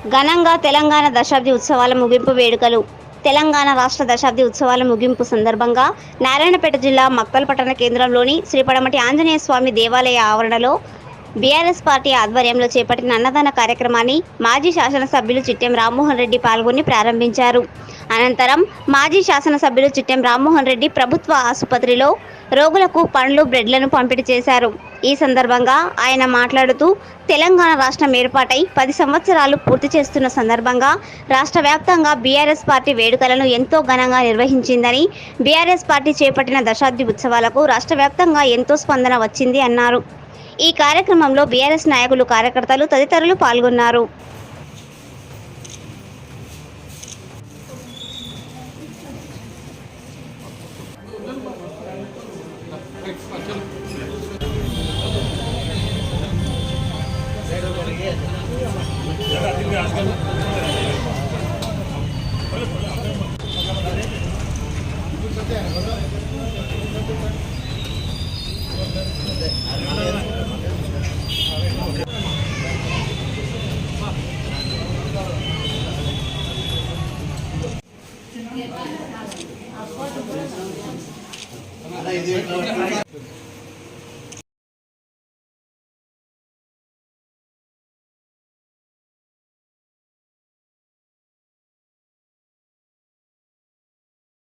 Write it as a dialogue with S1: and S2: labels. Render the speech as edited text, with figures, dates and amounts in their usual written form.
S1: ఘనంగా తెలంగాణ దశాబ్ది ఉత్సవాల ముగింపు వేడుకలు. తెలంగాణ రాష్ట్ర దశాబ్ది ఉత్సవాల ముగింపు సందర్భంగా నారాయణపేట జిల్లా మక్తల్ పట్టణ కేంద్రంలోని శ్రీ పడమటి ఆంజనేయ స్వామి దేవాలయ ఆవరణలో బీఆర్ఎస్ పార్టీ ఆధ్వర్యంలో చేపట్టిన అన్నదాన కార్యక్రమాన్ని మాజీ శాసనసభ్యులు చిట్టెం రామ్మోహన్ రెడ్డి పాల్గొని ప్రారంభించారు. అనంతరం మాజీ శాసనసభ్యులు చిట్టెం రామ్మోహన్ రెడ్డి ప్రభుత్వ ఆసుపత్రిలో రోగులకు పండ్లు, బ్రెడ్లను పంపిణీ చేశారు. ఈ సందర్భంగా ఆయన మాట్లాడుతూ తెలంగాణ రాష్ట్రం ఏర్పాటై 10 సంవత్సరాలు పూర్తి చేస్తున్న సందర్భంగా రాష్ట్ర వ్యాప్తంగా బీఆర్ఎస్ పార్టీ వేడుకలను ఎంతో ఘనంగా నిర్వహించిందని, బీఆర్ఎస్ పార్టీ చేపట్టిన దశాబ్ది ఉత్సవాలకు రాష్ట్ర వ్యాప్తంగా ఎంతో స్పందన వచ్చింది అన్నారు. ఈ కార్యక్రమంలో బీఆర్ఎస్ నాయకులు, కార్యకర్తలు తదితరులు పాల్గొన్నారు.
S2: ఇది